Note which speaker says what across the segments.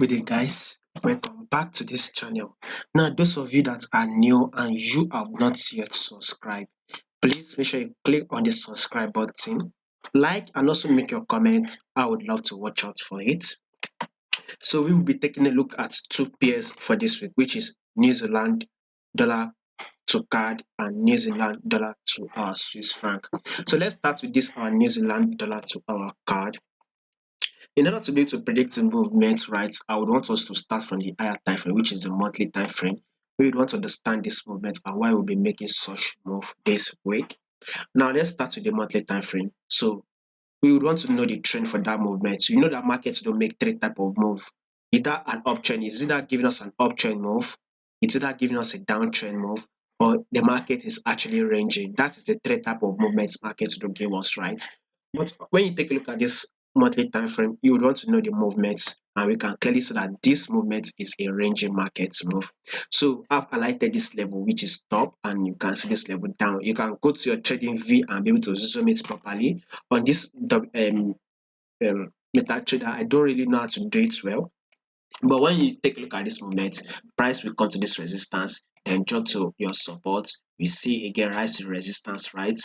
Speaker 1: Good day, guys. Welcome back to this channel. Now, those of you that are new and you have not yet subscribed, please make sure you click on the subscribe button, like, and also make your comment. I would love to watch out for it. So, we will be taking a look at two pairs for this week, which is New Zealand dollar to CAD and New Zealand dollar to our Swiss franc. So, let's start with this our New Zealand dollar to our CAD. In order to be able to predict the movement, right, I would want us to start from the higher time frame, which is the monthly time frame. We would want to understand this movement and why we'll be making such move this week. Now let's start with the monthly time frame. So we would want to know the trend for that movement. So you know that markets don't make three type of move. Either an uptrend, is either giving us an uptrend move, it's either giving us a downtrend move, or the market is actually ranging. That is the three type of movements markets don't give us, right? But when you take a look at this monthly time frame, you would want to know the movements, and we can clearly see that this movement is a ranging market move. So I've highlighted this level, which is top, and you can see this level down. You can go to your trading view and be able to zoom it properly on this MetaTrader. I don't really know how to do it well, but when you take a look at this movement, price will come to this resistance and drop to your support. We see again rise to resistance, right?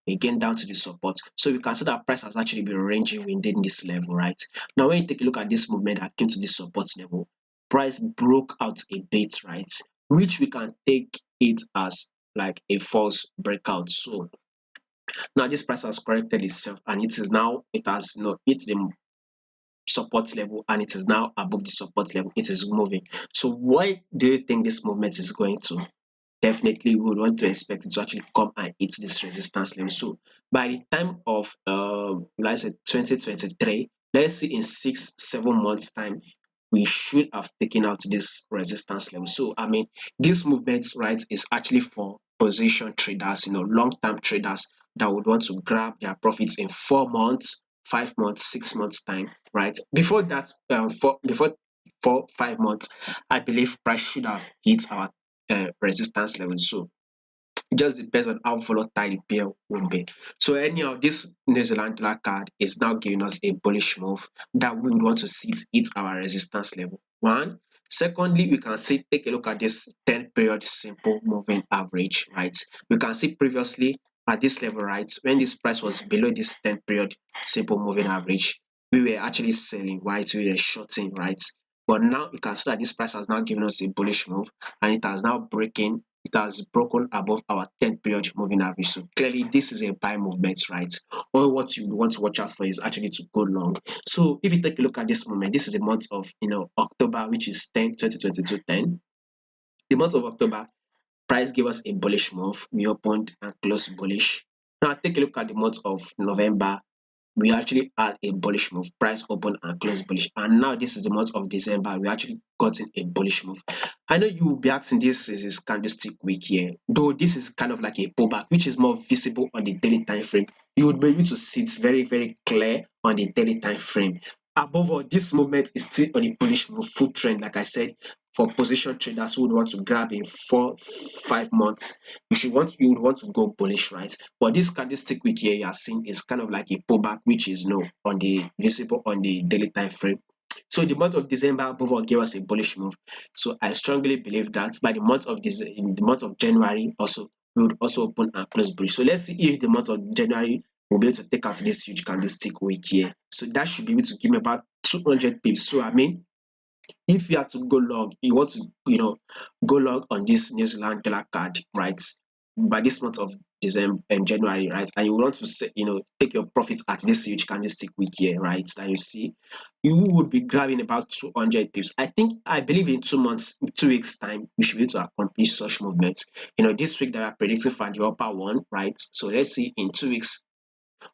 Speaker 1: Again down to the support. So we can see that price has actually been ranging within this level, right? Now when you take a look at this movement that came to this support level, price broke out a bit, right? Which we can take it as like a false breakout. So now this price has corrected itself and it has hit the support level and it is now above the support level. It is moving. So why do you think this movement is going to? Definitely we would want to expect it to actually come and hit this resistance level. So by the time of let's say 2023, let's see in 6-7 months time, we should have taken out this resistance level. So I mean, this movement, right, is actually for position traders, long-term traders that would want to grab their profits in 4 months, 5 months, 6 months time, right? Before that, before 4-5 months, I believe price should have hit our resistance level. So it just depends on how volatile the pair will be. So anyhow, this New Zealand dollar card is now giving us a bullish move that we would want to see it hit our resistance level. One. Secondly, we can see, take a look at this 10-period simple moving average, right? We can see previously at this level, right, when this price was below this 10-period simple moving average, we were actually selling, right? We were shorting, right? But now you can see that this price has now given us a bullish move and it has broken above our 10-period moving average. So clearly this is a buy movement, right? All what you want to watch out for is actually to go long. So if you take a look at this moment, this is the month of October, which is 2022 10. The month of October, price gave us a bullish move. We opened and closed bullish. Now take a look at the month of November. We actually had a bullish move. Price open and close bullish. And now this is the month of December. We actually gotten a bullish move. I know you will be asking, this is a candlestick week here. Though this is kind of like a pullback, which is more visible on the daily time frame. You would be able to see it very, very clear on the daily time frame. Above all, this movement is still on a bullish move, full trend, like I said, for position traders who would want to grab in 4-5 months. You would want to go bullish, right? But this candlestick week here you are seeing is kind of like a pullback, which is on the visible on the daily time frame. So the month of December above all gave us a bullish move. So I strongly believe that by the month of this in the month of January also we would also open and close bullish. So let's see if the month of January will be able to take out this huge candlestick week here. So that should be able to give me about 200 pips. So I mean, if you have to go long, you want to go long on this New Zealand dollar card, right? By this month of December and January, right? And you want to say, take your profit at this huge candlestick week here, right? That you see, you would be grabbing about 200 pips. I believe in 2 months, 2 weeks time, we should be able to accomplish such movements. This week that we are predicting for the upper one, right? So let's see in 2 weeks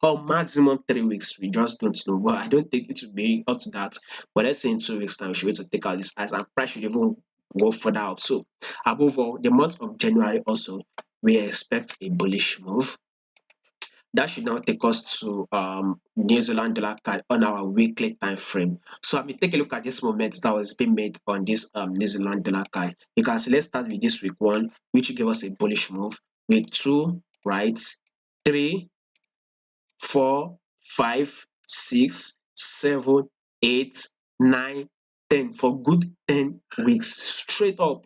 Speaker 1: or maximum 3 weeks. We just don't know. Well, I don't think it will be up to that. But let's say in 2 weeks time, we should be able to take out this as and price should even go further up. So above all, the month of January also, we expect a bullish move. That should now take us to New Zealand dollar card on our weekly time frame. So I mean, take a look at this moment that was being made on this New Zealand dollar card. You can see, let's start with this week one, which gave us a bullish move with 2, right, 3, 4, 5, 6, 7, 8, 9, for good 10 weeks straight up,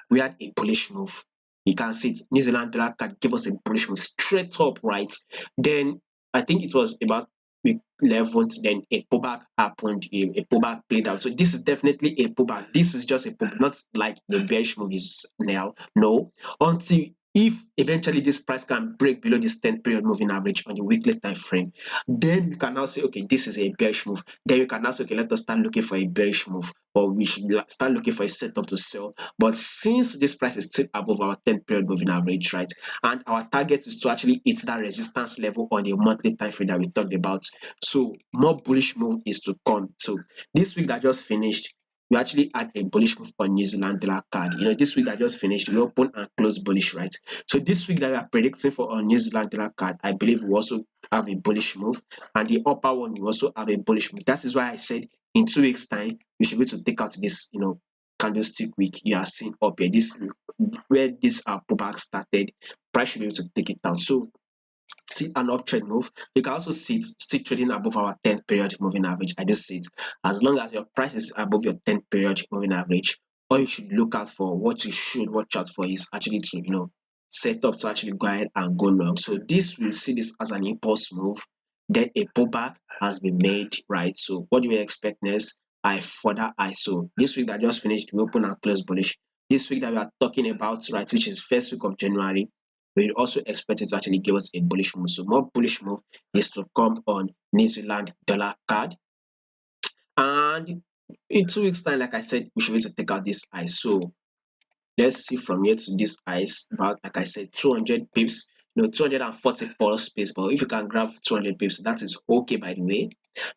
Speaker 1: we had a bullish move. You can see it. New Zealand dollar card gave us a bullish move straight up, right? Then I think it was about week 11th, then a pullback happened, a pullback played out. So this is definitely a pullback. This is just a pullback, not like the bearish move is now. No, until if eventually this price can break below this 10 period moving average on the weekly time frame, then we can now say, okay, this is a bearish move. Then we can now say, okay, let us start looking for a bearish move, or we should start looking for a setup to sell. But since this price is still above our 10 period moving average, right, and our target is to actually hit that resistance level on the monthly time frame that we talked about, so more bullish move is to come. So this week that just finished, we actually had a bullish move on New Zealand dollar card. This week that just finished, we open and close bullish, right? So this week that we are predicting for on New Zealand dollar card, I believe we also have a bullish move, and the upper one we also have a bullish move. That is why I said in 2 weeks' time, we should be able to take out this, candlestick week you are seeing up here. This where this pullback started, price should be able to take it out. So still an uptrend move. You can also see it still trading above our 10 period moving average. I just see it. As long as your price is above your 10 period moving average, all you should look out for, what you should watch out for, is actually to set up to actually go ahead and go long. So this, will see this as an impulse move. Then a pullback has been made, right? So what do we expect next? I further ISO. This week that just finished, we open and close bullish. This week that we are talking about, right, which is first week of January, we also expect it to actually give us a bullish move. So more bullish move is to come on New Zealand dollar card. And in 2 weeks' time, like I said, we should be able to take out this ISO. Let's see from here to this ice, about, like I said, 200 pips, 240 plus pips. But if you can grab 200 pips, that is okay, by the way.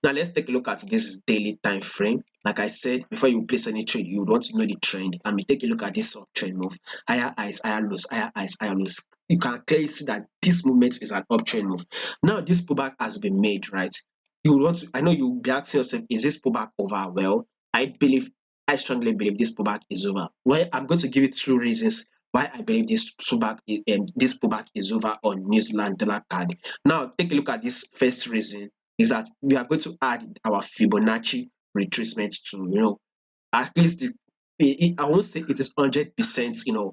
Speaker 1: Now let's take a look at this daily time frame. Like I said, before you place any trade, you would want to know the trend. And we take a look at this uptrend move. Higher highs, higher lows, higher highs, higher lows. You can clearly see that this movement is an uptrend move. Now this pullback has been made, right? You would want to, I know you'll be asking yourself, is this pullback over? Well, I strongly believe this pullback is over. Well, I'm going to give you two reasons why I believe this pullback is over on New Zealand dollar card. Now, take a look at this first reason, is that we are going to add our Fibonacci retracement to, at least I won't say it is 100%,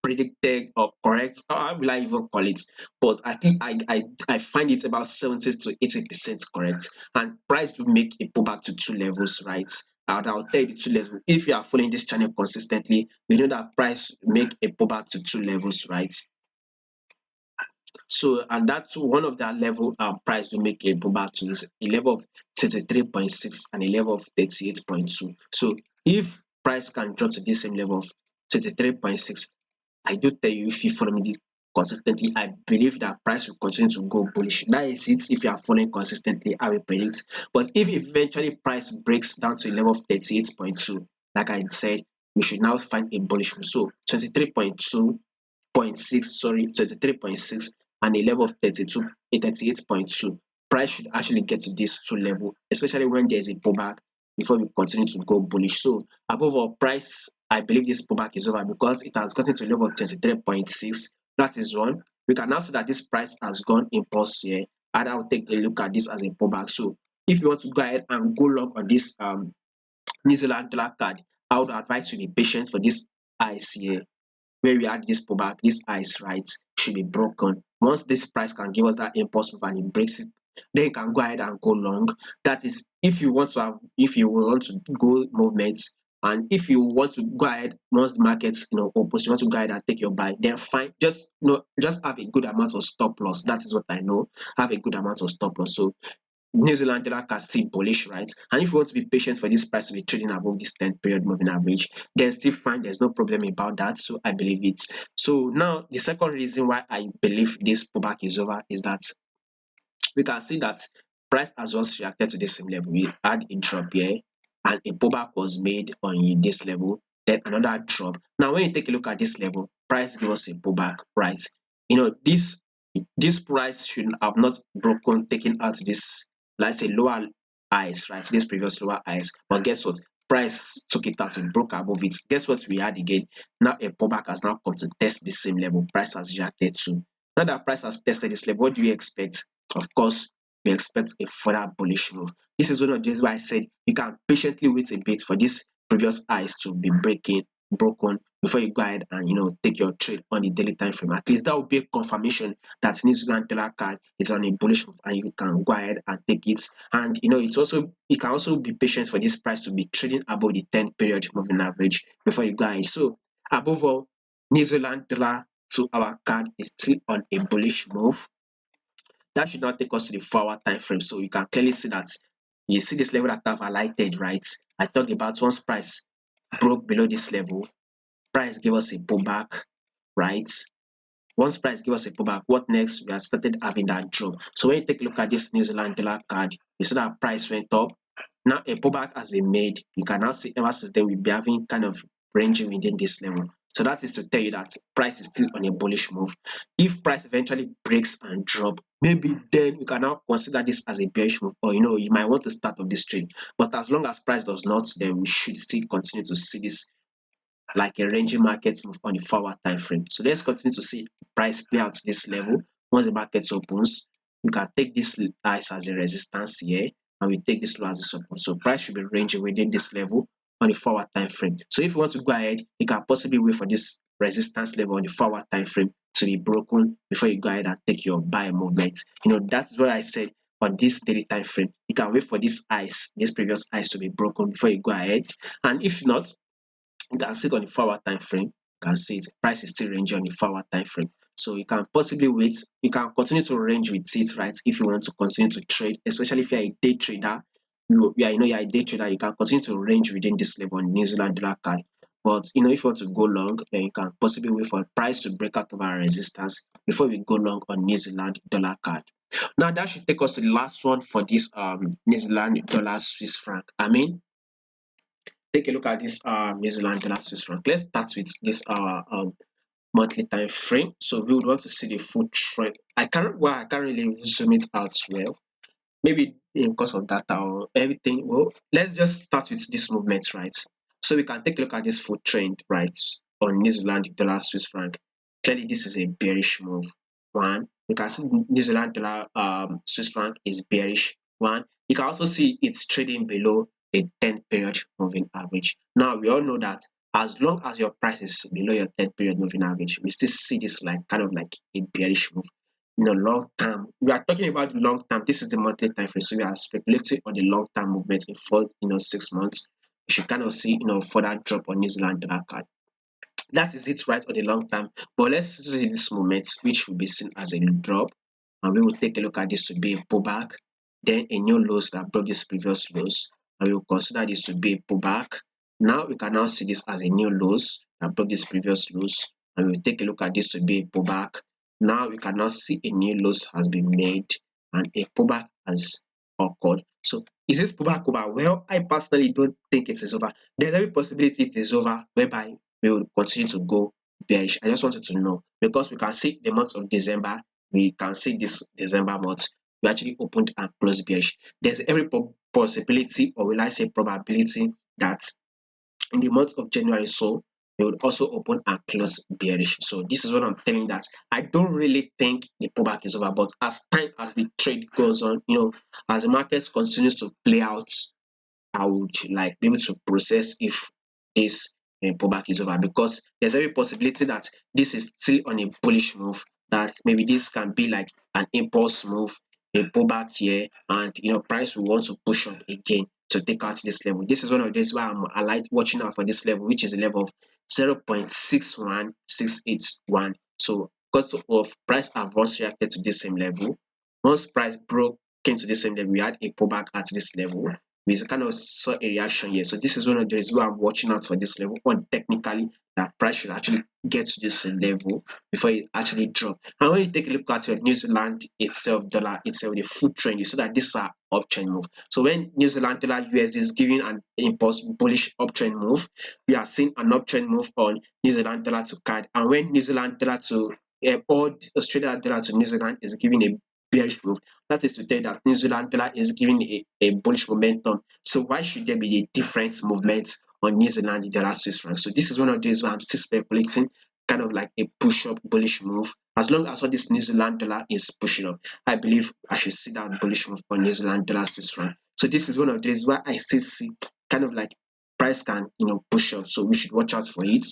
Speaker 1: predicted or correct. How will I even call it? But I think I find it about 70 to 80% correct. And price will make a pullback to two levels, right? And I'll tell you the two levels. If you are following this channel consistently, you know that price make a pullback to two levels, right? So, and that's one of that level price to make a pullback to is a level of 33.6 and a level of 38.2. So if price can drop to this same level of 33.6, I do tell you, if you follow me consistently, I believe that price will continue to go bullish. That is it if you are following consistently, I will predict. But if eventually price breaks down to a level of 38.2, like I said, we should now find a bullish move. So 23.2.6, sorry, 23.6 and a level of 38.2. Price should actually get to this two level, especially when there's a pullback, before we continue to go bullish. So above all, price, I believe this pullback is over because it has gotten to a level of 23.6. That is one. We can now see that this price has gone impulse here, and I'll take a look at this as a pullback. So if you want to go ahead and go long on this New Zealand dollar card, I would advise you to be patient for this ice here, where we had this pullback. This ice, right, should be broken. Once this price can give us that impulse move and it breaks it, then you can go ahead and go long. That is if you want to have, if you want to go movements, and if you want to go ahead once the markets opens, you want to go ahead and take your buy, then fine. Just just have a good amount of stop loss. That is what I know. Have a good amount of stop loss. So New Zealand dollar can still bullish, right? And if you want to be patient for this price to be trading above this 10 period moving average, then still fine. There's no problem about that. So I believe it. So now the second reason why I believe this pullback is over is that we can see that price has once reacted to this same level. We had a drop here and a pullback was made on this level, then another drop. Now when you take a look at this level, price give us a pullback, right? This price should have not broken, taken out this, let's say, lower highs, right? This previous lower highs. But guess what? Price took it out and broke above it. Guess what we had again? Now a pullback has now come to test the same level. Price has reacted to. Now that price has tested this level, what do you expect? Of course, we expect a further bullish move. This is one of the reasons why I said you can patiently wait a bit for this previous highs to be broken before you go ahead and take your trade on the daily time frame. At least that will be a confirmation that New Zealand dollar card is on a bullish move and you can go ahead and take it. And you can also be patient for this price to be trading above the 10 period moving average before you go ahead. So above all, New Zealand dollar to our card is still on a bullish move. That should not take us to the 4-hour time frame. So you can clearly see that you see this level that I've highlighted, right? I talked about once price broke below this level, price gave us a pullback, right? Once price give us a pullback, what next? We have started having that drop. So when you take a look at this New Zealand dollar card, you see that price went up. Now a pullback has been made. You can now see ever since then we'll be having kind of ranging within this level. So that is to tell you that price is still on a bullish move. If price eventually breaks and drop, maybe then we can now consider this as a bearish move, or you might want to start off this trade. But as long as price does not, then we should still continue to see this like a ranging market move on the 4-hour time frame. So let's continue to see price play out this level. Once the market opens, we can take this highs as a resistance here, and we take this low as a support. So price should be ranging within this level on the 4-hour time frame. So if you want to go ahead, you can possibly wait for this resistance level on the 4-hour time frame to be broken before you go ahead and take your buy movement. That's what I said on this daily time frame. You can wait for this previous highs to be broken before you go ahead. And if not, you can see it on the 4-hour time frame. You can see it. Price is still ranging on the 4-hour time frame. So you can possibly wait. You can continue to range with it, right? If you want to continue to trade, especially if you're a day trader. You're a day trader, you can continue to range within this level on New Zealand dollar card. But if you want to go long, then you can possibly wait for price to break out of our resistance before we go long on New Zealand dollar card. Now that should take us to the last one for this New Zealand dollar Swiss franc. Take a look at this New Zealand dollar Swiss franc. Let's start with this monthly time frame. So we would want to see the full trend. I can't really zoom it out well. Maybe because of data or everything. Well, let's just start with this movement, right? So we can take a look at this full trend, right, on New Zealand dollar Swiss franc. Clearly, this is a bearish move. One, you can see New Zealand dollar Swiss franc is bearish. One, you can also see it's trading below a 10 period moving average. Now we all know that as long as your price is below your 10 period moving average, we still see this like kind of like a bearish move. Long term, we are talking about long term. This is the monthly time frame, so we are speculating on the long term movement in 6 months. We should kind of see further drop on New Zealand dollar card. That is it, right, on the long term. But let's see this moment, which will be seen as a drop, and we will take a look at this to be a pullback, then a new lows that broke this previous lows, and we will consider this to be a pullback. Now we can now see this as a new lows that broke this previous lows, and we will take a look at this to be a pullback. Now we can now see a new lows has been made and a pullback has occurred. So is this pullback over? Well, I personally don't think it is over. There's every possibility it is over, whereby we will continue to go bearish. I just wanted to know, because we can see the month of December, we can see this December month, we actually opened and closed bearish. There's every possibility, or will I say probability, that in the month of January, so they would also open and close bearish. So this is what I'm telling, that I don't really think the pullback is over, but as the trade goes on, as the market continues to play out, I would like be able to process if this pullback is over, because there's every possibility that this is still on a bullish move, that maybe this can be like an impulse move, a pullback here, and price will want to push up again to take out this level. This is one of these why I like watching out for this level, which is a level of 0.61681. So because of price have once reacted to this same level, once price came to this same level, we had a pullback at this level. We kind of saw a reaction here. So this is one of the reasons why I'm watching out for this level. One, technically, that price should actually get to this level before it actually drop. And when you take a look at your New Zealand itself, dollar itself, the full trend, you see that this is an uptrend move. So when New Zealand dollar USD is giving an impulse bullish uptrend move, we are seeing an uptrend move on New Zealand dollar to CAD. And when New Zealand dollar to or Australian dollar to New Zealand is giving a bearish move, that is to tell you that New Zealand dollar is giving a bullish momentum. So why should there be a different movement on New Zealand dollar Swiss franc? So this is one of those where I'm still speculating. kind of like a push up bullish move. As long as all this New Zealand dollar is pushing up, I believe I should see that bullish move on New Zealand dollar Swiss franc. So this is one of the days where I still see kind of like price can push up. So we should watch out for it.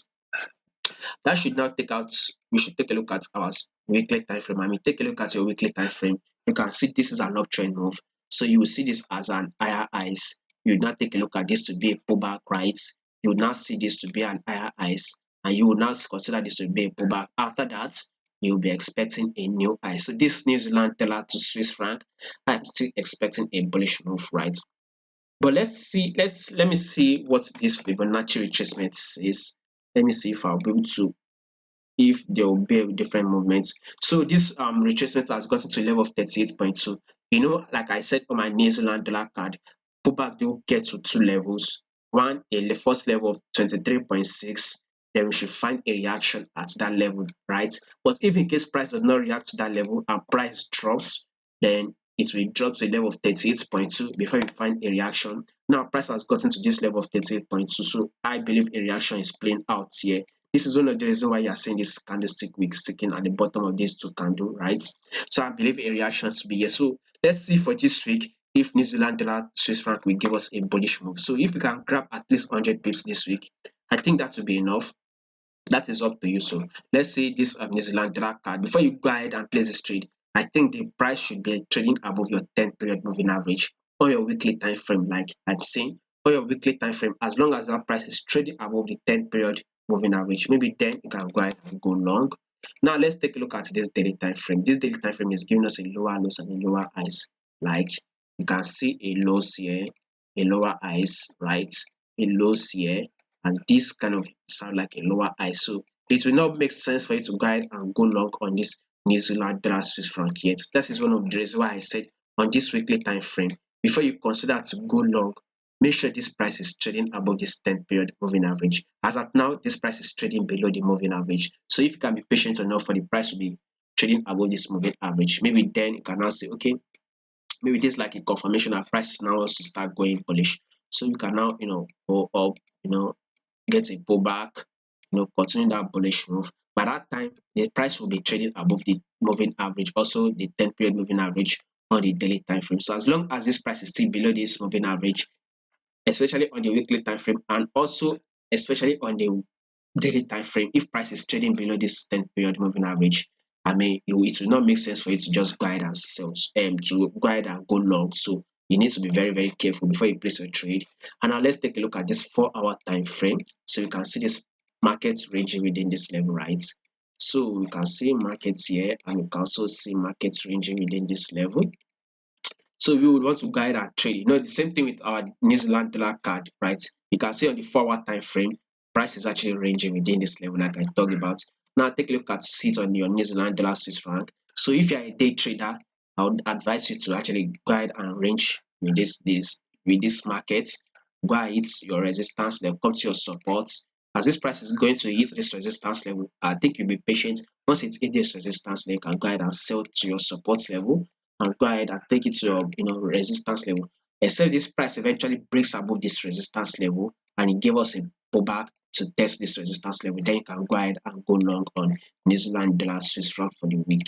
Speaker 1: That should now take out, we should take a look at our weekly time frame. I mean, take a look at your weekly time frame. You can see this is an uptrend move. So you will see this as an higher highs. You would now take a look at this to be a pullback, right? You would now see this to be an higher highs, and you will now consider this to be a pullback. After that, you'll be expecting a new high. So this New Zealand dollar to Swiss franc, I'm still expecting a bullish move, right? But let me see what this Fibonacci retracement is. Let me see if I'll be able to, if there will be a different movement. So this retracement has gotten to a level of 38.2. Like I said on my New Zealand dollar card, pullback they will get to two levels. One, the first level of 23.6, then we should find a reaction at that level, right? But if in case price does not react to that level and price drops, then it will drop to a level of 38.2 before you find a reaction. Now price has gotten to this level of 38.2, so I believe a reaction is playing out here. This is one of the reasons why you are seeing this candlestick wick sticking at the bottom of these two candles, right? So I believe a reaction to be here. So let's see for this week if New Zealand dollar Swiss franc will give us a bullish move. So if we can grab at least 100 pips this week, I think that will be enough. That is up to you. So let's see this New Zealand dollar card. Before you go ahead and place this trade, I think the price should be trading above your 10 period moving average or your weekly time frame, like I'm saying, or your weekly time frame. As long as that price is trading above the 10 period moving average, maybe then you can go ahead and go long. Now let's take a look at this daily time frame. This daily time frame is giving us a lower lows and a lower highs. Like you can see a lows here, a lower highs, right? A lows here, and this kind of sound like a lower high. So it will not make sense for you to go ahead and go long on this New Zealand dollar Swiss franc yet. That is one of the reasons why I said on this weekly time frame, before you consider to go long, make sure this price is trading above this 10 period moving average. As at now, this price is trading below the moving average. So if you can be patient enough for the price to be trading above this moving average, maybe then you can now say, okay, maybe this is like a confirmation that price now wants to start going bullish. So you can now, go up, get a pullback, continue that bullish move. By that time, the price will be trading above the moving average, also the 10 period moving average on the daily time frame. So as long as this price is still below this moving average, especially on the weekly time frame, and also especially on the daily time frame, if price is trading below this 10 period moving average, I mean, it will not make sense for you to just go ahead and sell, to go ahead and go long. So you need to be very, very careful before you place your trade. And now let's take a look at this 4-hour time frame. So you can see this market ranging within this level, right? So we can see markets here, and we can also see markets ranging within this level. So we would want to guide our trade. The same thing with our New Zealand dollar card, right? You can see on the 4-hour time frame, price is actually ranging within this level, like I talked about. Now take a look at it on your New Zealand dollar Swiss franc. So if you're a day trader, I would advise you to actually guide and range with this market. Go and hit your resistance, then come to your support. As this price is going to hit this resistance level, I think you'll be patient. Once it hits this resistance, then you can go ahead and sell to your support level and go ahead and take it to your resistance level. Except this price eventually breaks above this resistance level and it gave us a pullback to test this resistance level, then you can go ahead and go long on New Zealand dollar Swiss franc for the week.